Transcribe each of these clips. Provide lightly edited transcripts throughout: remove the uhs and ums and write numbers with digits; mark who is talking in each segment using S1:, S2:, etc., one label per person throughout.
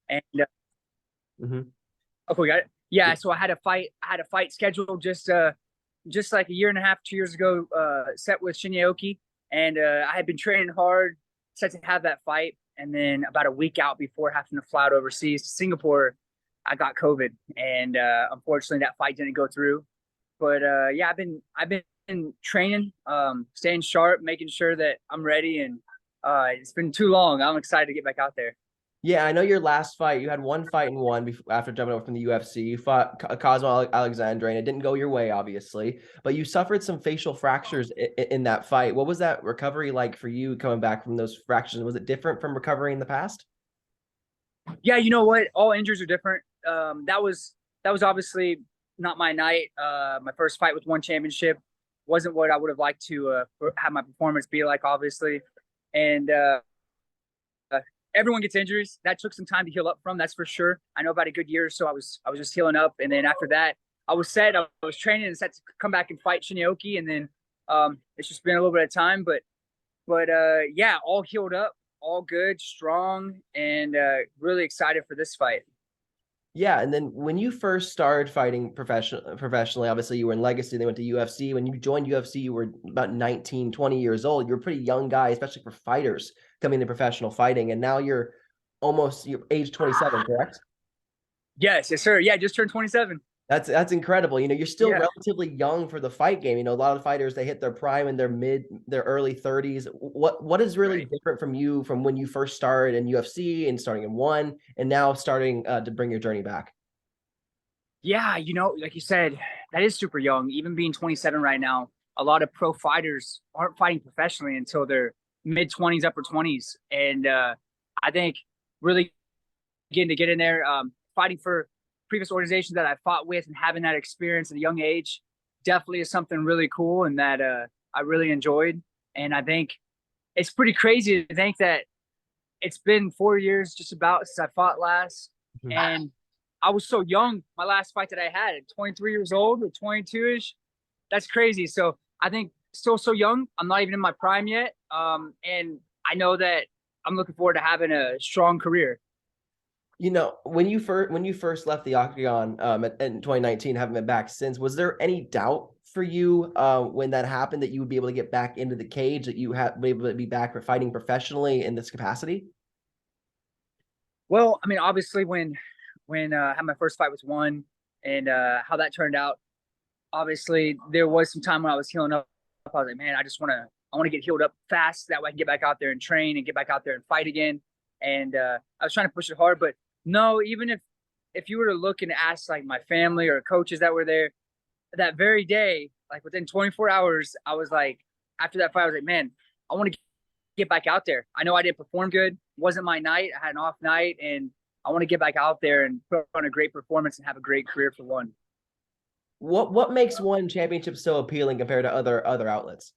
S1: and
S2: Hmm.
S1: okay, we got it. Yeah, so I had a fight scheduled just like a year and a half, 2 years ago, set with Shinyaoki, and I had been training hard, set to have that fight, and then about a week out before having to fly out overseas to Singapore, I got COVID, and unfortunately that fight didn't go through. But yeah, I've been training, staying sharp, making sure that I'm ready, and it's been too long. I'm excited to get back out there.
S2: Yeah, I know your last fight. You had one fight and one before, after jumping over from the UFC. You fought Cosmo Alexandre, and it didn't go your way, obviously. But you suffered some facial fractures in that fight. What was that recovery like for you coming back from those fractures? Was it different from recovery in the past?
S1: Yeah, you know what? All injuries are different. That was obviously not my night. My first fight with one championship wasn't what I would have liked to have my performance be like, obviously. And everyone gets injuries. That took some time to heal up from. That's for sure. I know about a good year or so. I was just healing up, and then after that, I was set. I was training and set to come back and fight Shinyaoki, and then it's just been a little bit of time, but yeah, all healed up, all good, strong, and really excited for this fight.
S2: Yeah, and then when you first started fighting professionally, obviously you were in Legacy, they went to UFC. When you joined UFC, you were about 19, 20 years old. You're a pretty young guy, especially for fighters coming into professional fighting. And now you're age 27, correct?
S1: Yes, yes, sir. Yeah, just turned 27.
S2: That's incredible. You're still
S1: Yeah,
S2: relatively young for the fight game. A lot of fighters they hit their prime in their early 30s. What is really
S1: right.
S2: different from you from when you first started in UFC and starting in one and now starting to bring your journey back?
S1: Yeah, like you said, that is super young. Even being 27 right now, a lot of pro fighters aren't fighting professionally until their mid 20s, upper 20s, and I think really getting to get in there, fighting for previous organizations that I fought with, and having that experience at a young age, definitely is something really cool and that I really enjoyed. And I think it's pretty crazy to think that it's been 4 years just about since I fought last.
S2: Mhm.
S1: And I was so young, my last fight that I had at 23 years old or 22 ish. That's crazy. So I think still so young. I'm not even in my prime yet. And I know that I'm looking forward to having a strong career.
S2: When you first left the octagon in 2019, haven't been back since. Was there any doubt for you when that happened that you would be able to get back into the cage, that you had be able to be back for fighting professionally in this capacity?
S1: Well, I mean, obviously when I had my first fight with one and how that turned out, obviously there was some time when I was healing up. I was like, man, I want to get healed up fast. That way I can get back out there and train and get back out there and fight again. And I was trying to push it hard, but no, even if you were to look and ask like my family or coaches that were there that very day, like within 24 hours, I was like, after that fight, I was like, man, I want to get back out there. I know I didn't perform good. It wasn't my night. I had an off night, and I want to get back out there and put on a great performance and have a great career for one.
S2: What makes one championship so appealing compared to other outlets?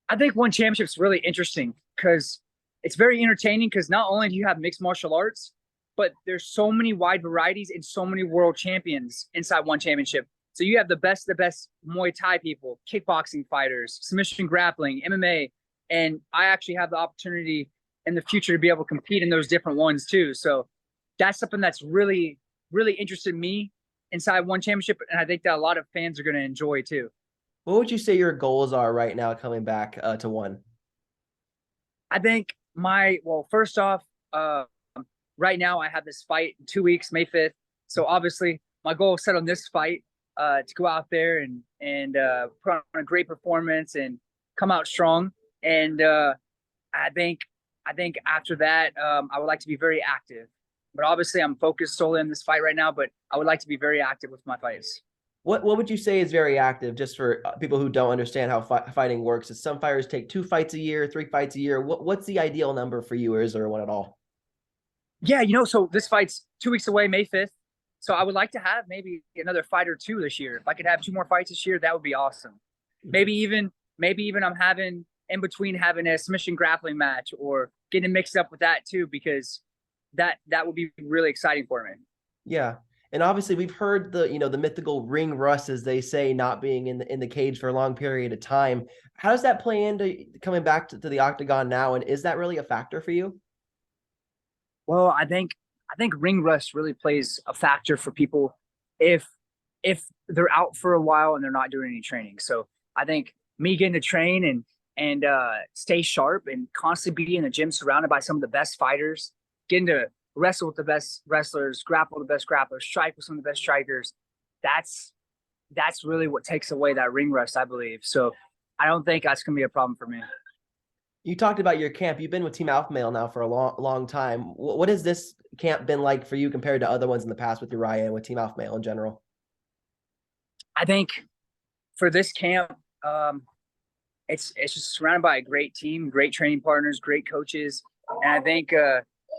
S1: I think one championship is really interesting because it's very entertaining because not only do you have mixed martial arts, but there's so many wide varieties and so many world champions inside one championship. So you have the best Muay Thai people, kickboxing fighters, submission grappling, MMA, and I actually have the opportunity in the future to be able to compete in those different ones too. So that's something that's really interested me inside one championship, and I think that a lot of fans are going to enjoy too.
S2: What would you say your goals are right now coming back to one?
S1: I think first off, right now I have this fight in 2 weeks, May 5th. So obviously my goal is set on this fight to go out there and put on a great performance and come out strong. And I think I think after that I would like to be very active. But obviously I'm focused solely on this fight right now. But I would like to be very active with my fights.
S2: What would you say is very active, just for people who don't understand how fighting works? Is some fighters take 2 fights a year, 3 fights a year? What's the ideal number for you, or is there one at all?
S1: Yeah, so this fight's 2 weeks away, May 5th. So I would like to have maybe another fight or two this year. If I could have two more fights this year, that would be awesome.
S2: Mhm.
S1: Maybe even I'm having in between having a submission grappling match or getting mixed up with that too, because that would be really exciting for me.
S2: Yeah. And obviously we've heard the mythical ring rust, as they say, not being in the cage for a long period of time. How does that play into coming back to the octagon now? And is that really a factor for you?
S1: Well, I think ring rust really plays a factor for people if if they're out for a while and they're not doing any training. So I think me getting to train and stay sharp and constantly be in the gym surrounded by some of the best fighters, getting to wrestle with the best wrestlers, grapple with the best grapplers, strike with some of the best strikers. That's that's really what takes away that ring rust, I believe. So I don't think that's gonna be a problem for me.
S2: You talked about your camp. You've been with Team Alpha Male now for a long time. What has this camp been like for you compared to other ones in the past with Uriah and with Team Alpha Male in general?
S1: I think for this camp, it's just surrounded by a great team, great training partners, great coaches, and I think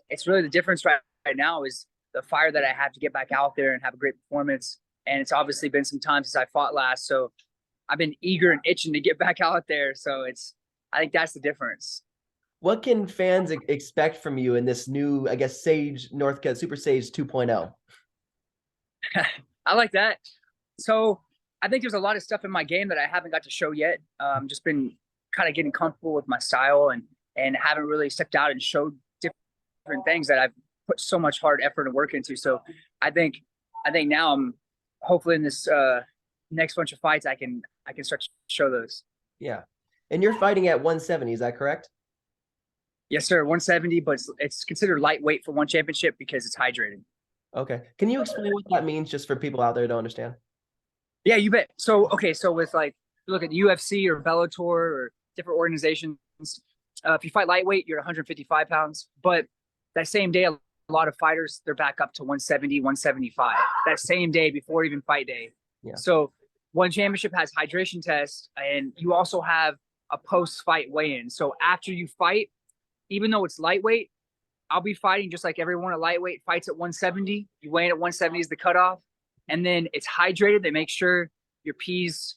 S1: it's really the difference right now is the fire that I have to get back out there and have a great performance. And it's obviously been some time since I fought last, so I've been eager and itching to get back out there. So I think that's the difference.
S2: What can fans expect from you in this new, I guess, Sage Northcutt Super Sage 2.0?
S1: I like that. So I think there's a lot of stuff in my game that I haven't got to show yet. Just been kind of getting comfortable with my style and haven't really stepped out and showed different things that I've put so much hard effort and work into. So I think now I'm hopefully in this next bunch of fights I can start to show those.
S2: Yeah. And you're fighting at 170, is that correct?
S1: Yes, sir. 170, but it's considered lightweight for one championship because it's hydrated.
S2: Okay. Can you explain what that means just for people out there who don't understand?
S1: Yeah, you bet. So, okay, so with like, look at the UFC or Bellator or different organizations, if you fight lightweight, you're 155 pounds. But that same day, a lot of fighters, they're back up to 170, 175. That same day before even fight day.
S2: Yeah.
S1: So one championship has hydration tests, and you also have a post-fight weigh-in. So after you fight, even though it's lightweight, I'll be fighting just like everyone at lightweight fights at 170. You weigh in at 170 is the cutoff. And then it's hydrated. They make sure your P's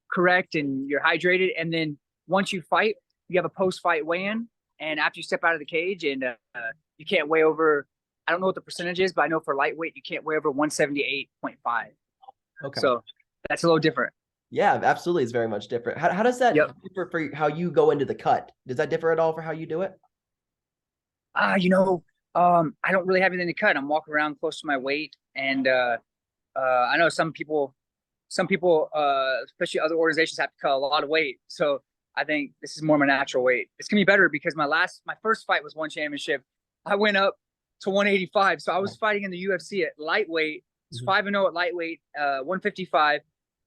S1: correct and you're hydrated. And then once you fight, you have a post-fight weigh-in. And after you step out of the cage, and you can't weigh over, I don't know what the percentage is, but I know for lightweight, you can't weigh over 178.5.
S2: Okay.
S1: So that's a little different.
S2: Yeah, absolutely. It's very much different. How does that differ for how you go into the cut? Does that differ at all for how you do it?
S1: I don't really have anything to cut. I'm walking around close to my weight. And I know some people, especially other organizations, have to cut a lot of weight. So I think this is more my natural weight. It's gonna be better because my first fight was one championship. I went up to 185, so I was fighting in the UFC at lightweight. It's 5-0 at lightweight, 155.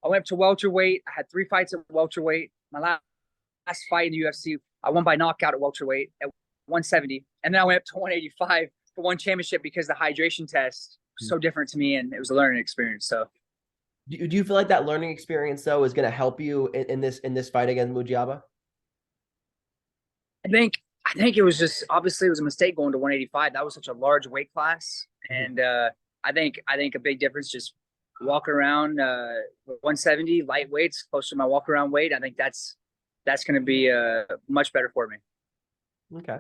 S1: I went up to welterweight. I had 3 fights at welterweight. My last fight in the UFC, I won by knockout at welterweight at 170, and then I went up to 185 for one championship because the hydration test was so different to me, and it was a learning experience. So.
S2: Do you feel like that learning experience though is going to help you in this fight against Mujaba?
S1: I think it was just obviously it was a mistake going to 185. That was such a large weight class, and I think a big difference just walking around 170 lightweights close to my walk around weight. I think that's going to be much better for me.
S2: Okay.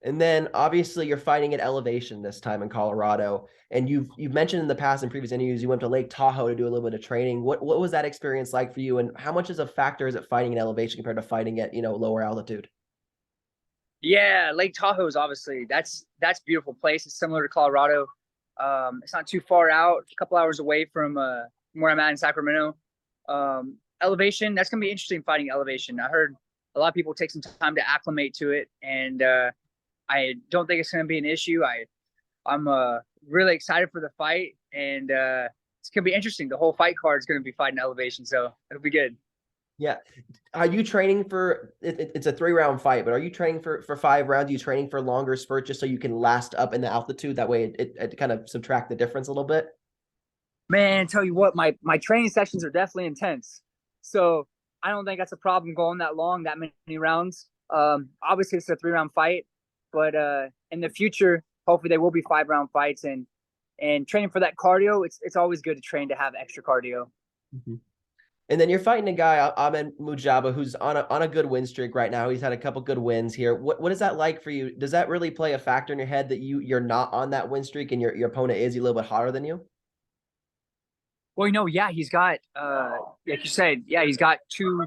S2: And then obviously you're fighting at elevation this time in Colorado. And you've mentioned in the past in previous interviews, you went to Lake Tahoe to do a little bit of training. What was that experience like for you? And how much is a factor is it fighting in elevation compared to fighting at, lower altitude?
S1: Yeah, Lake Tahoe is obviously that's a beautiful place. It's similar to Colorado. It's not too far out, a couple hours away from where I'm at in Sacramento. Elevation, that's gonna be interesting fighting elevation. I heard a lot of people take some time to acclimate to it, and I don't think it's going to be an issue. I'm really excited for the fight, and it's going to be interesting. The whole fight card is going to be fighting elevation, so it'll be good.
S2: Yeah. Are you training for it's a 3-round fight, but are you training for 5 rounds? Are you training for longer spurts just so you can last up in the altitude? That way it kind of subtract the difference a little bit?
S1: Man, tell you what, my training sessions are definitely intense. So I don't think that's a problem going that long, that many rounds. Obviously, it's a 3-round fight. But in the future, hopefully there will be 5-round fights, and training for that cardio. It's always good to train to have extra cardio.
S2: Mm-hmm. And then you're fighting a guy, Ahmed Mujaba, who's on a good win streak right now. He's had a couple good wins here. What is that like for you? Does that really play a factor in your head that you're not on that win streak and your opponent is a little bit hotter than you?
S1: Well, yeah, he's got like you said, yeah, he's got two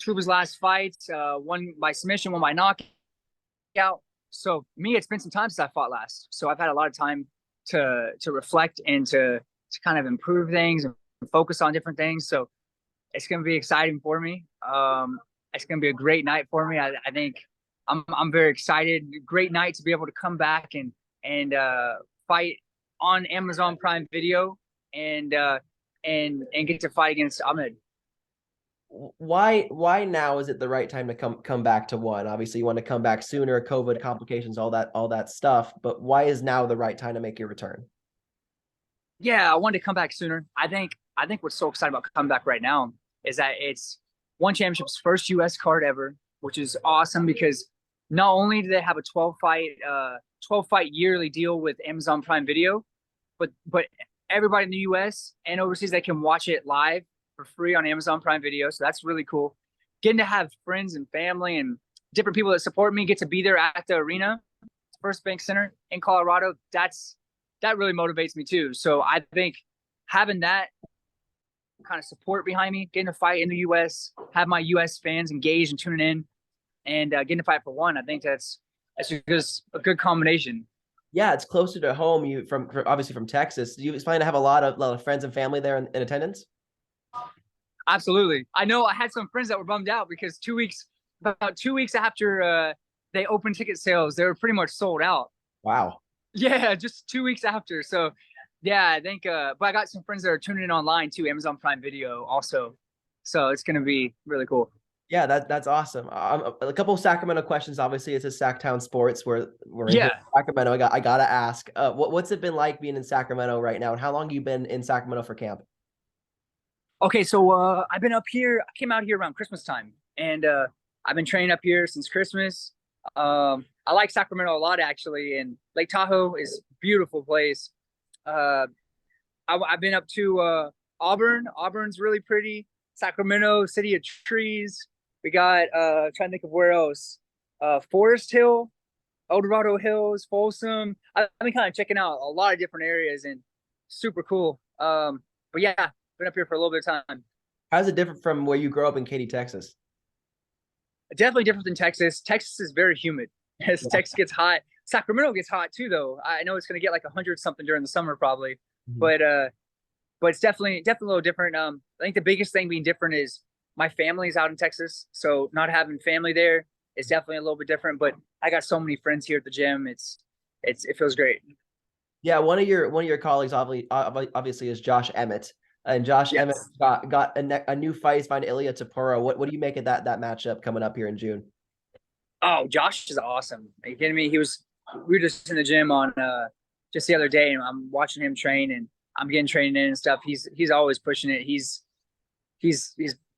S1: of his last fights, one by submission, one by knockout. So me, it's been some time since I fought last. So I've had a lot of time to reflect and to kind of improve things and focus on different things. So it's going to be exciting for me. It's going to be a great night for me. I think I'm very excited. Great night to be able to come back and fight on Amazon Prime Video and get to fight against Ahmed.
S2: Why now is it the right time to come back to one? Obviously, you want to come back sooner, COVID complications, all that stuff. But why is now the right time to make your return?
S1: Yeah, I wanted to come back sooner. I think what's so exciting about coming back right now is that it's One Championship's first US card ever, which is awesome because not only do they have a 12 fight yearly deal with Amazon Prime Video, but everybody in the US and overseas, they can watch it live for free on Amazon Prime Video. So that's really cool. Getting to have friends and family and different people that support me get to be there at the arena, First Bank Center in Colorado. That really motivates me too. So I think having that kind of support behind me, getting to fight in the US, have my US fans engaged and tuning in, and getting to fight for one, I think that's just a good combination.
S2: Yeah, it's closer to home. You obviously from Texas. Do you find to have a lot of friends and family there in attendance?
S1: Absolutely. I know I had some friends that were bummed out because about 2 weeks after they opened ticket sales, they were pretty much sold out.
S2: Wow.
S1: Yeah, just 2 weeks after. So yeah, I think but I got some friends that are tuning in online too, Amazon Prime Video also. So it's gonna be really cool.
S2: Yeah, that's awesome. A couple of Sacramento questions. Obviously, it's a Sactown Sports. We're in here
S1: Yeah.
S2: in Sacramento. I gotta ask, what's it been like being in Sacramento right now, and how long have you been in Sacramento for camp?
S1: Okay, so I've been up here. I came out here around Christmas time, and I've been training up here since Christmas. I like Sacramento a lot actually, and Lake Tahoe is a beautiful place. Uh, I've been up to Auburn. Auburn's really pretty. Sacramento, city of trees. We got trying to think of where else. Forest Hill, El Dorado Hills, Folsom. I've been kind of checking out a lot of different areas and super cool. But yeah, been up here for a little bit of time.
S2: How's it different from where you grew up in Katy, Texas?
S1: Definitely different than Texas. Texas is very humid. As Texas gets hot, Sacramento gets hot too. Though I know it's going to get like 100 something during the summer probably,
S2: Mhm.
S1: but it's definitely a little different. I think the biggest thing being different is my family's out in Texas, so not having family there is definitely a little bit different. But I got so many friends here at the gym. It feels great.
S2: Yeah, one of your colleagues obviously is Josh Emmett, and Josh Emmett
S1: Yes.
S2: got a new fight. He's fighting Ilya Tapura. What do you make of that matchup coming up here in June?
S1: Oh, Josh is awesome. Are you kidding me? We were just in the gym on just the other day, and I'm watching him train, and I'm getting training in and stuff. He's always pushing it. He's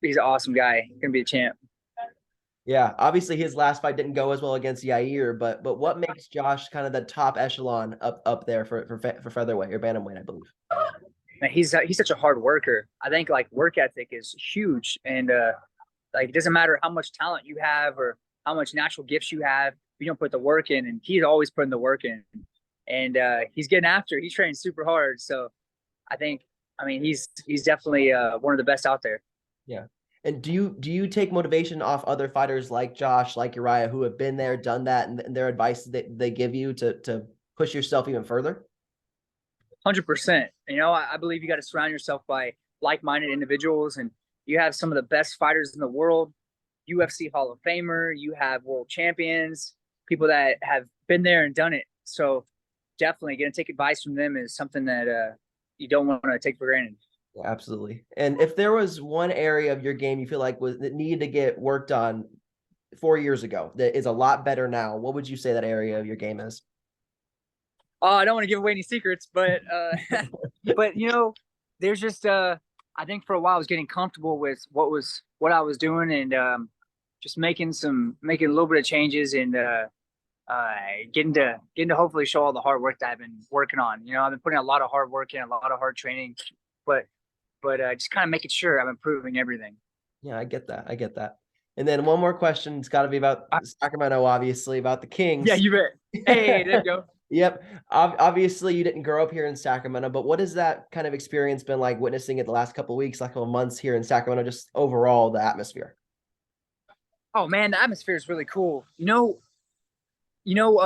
S1: an awesome guy. He's gonna be a champ.
S2: Yeah, obviously his last fight didn't go as well against Yair, but what makes Josh kind of the top echelon up there for featherweight or bantamweight, I believe.
S1: Man, he's such a hard worker. I think like work ethic is huge, and like it doesn't matter how much talent you have or how much natural gifts you have, if you don't put the work in, and he's always putting the work in, and he's getting after it. He's training super hard, so I mean he's definitely one of the best out there.
S2: Yeah. And do you take motivation off other fighters like Josh, like Uriah, who have been there, done that, and their advice that they give you to push yourself even further?
S1: 100%. You know, I believe you got to surround yourself by like-minded individuals, and you have some of the best fighters in the world, UFC Hall of Famer. You have world champions, people that have been there and done it. So definitely going to take advice from them is something that you don't want to take for granted.
S2: Yeah, absolutely. And if there was one area of your game you feel like that needed to get worked on 4 years ago that is a lot better now, what would you say that area of your game is?
S1: I don't want to give away any secrets, but but you know, there's just I think for a while I was getting comfortable with what I was doing and just making a little bit of changes and getting to hopefully show all the hard work that I've been working on. You know, I've been putting a lot of hard work in, a lot of hard training, but just kind of making sure I'm improving everything.
S2: Yeah, I get that. I get that. And then one more question. It's got to be about Sacramento, obviously, about the
S1: Yeah,
S2: Kings.
S1: you bet. Hey, there you go.
S2: Yep. Obviously, you didn't grow up here in Sacramento, but what has that kind of experience been like witnessing it the last couple of weeks, like couple of months here in Sacramento, just overall the atmosphere?
S1: Oh man, the atmosphere is really cool. You know, You know,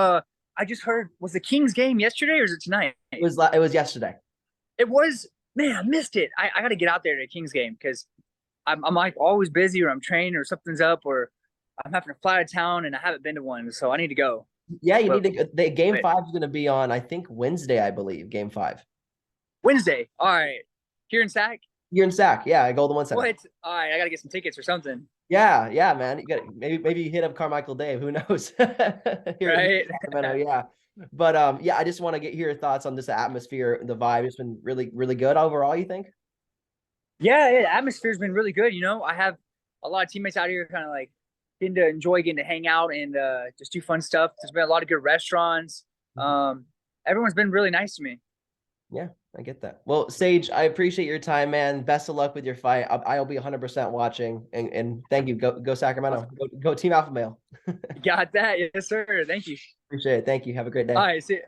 S1: I just heard, was the Kings game yesterday or is it tonight?
S2: It was yesterday.
S1: It was, man, I missed it. I got to get out there to a Kings game because I'm like always busy or I'm training or something's up or I'm having to fly out of town and I haven't been to one, so I need to go.
S2: Yeah, you
S1: But
S2: need to. The game
S1: but
S2: 5 is going to be on, I think, Wednesday, I believe. Game 5.
S1: Wednesday, all right, here in Sac.
S2: You're in Sac, yeah, Golden One Center.
S1: What? All right, I got to get some tickets or something.
S2: Yeah, yeah, man. You got maybe you hit up Carmichael Dave. Who knows? Here in
S1: Right?
S2: Sacramento, yeah. But yeah, I just want to get your thoughts on this atmosphere, the vibe. It's been really, really good overall. You think?
S1: Yeah, the atmosphere's been really good. You know, I have a lot of teammates out here, kind of like getting to enjoy getting to hang out and just do fun stuff. There's been a lot of good restaurants.
S2: Mhm.
S1: Everyone's been really nice to me.
S2: Yeah, I get that. Well, Sage, I appreciate your time, man. Best of luck with your fight. I'll be 100% watching, and thank you. Go Sacramento. Go Team Alpha Male.
S1: Got that, yes, sir. Thank you.
S2: Appreciate it. Thank you. Have a great day.
S1: All right, see.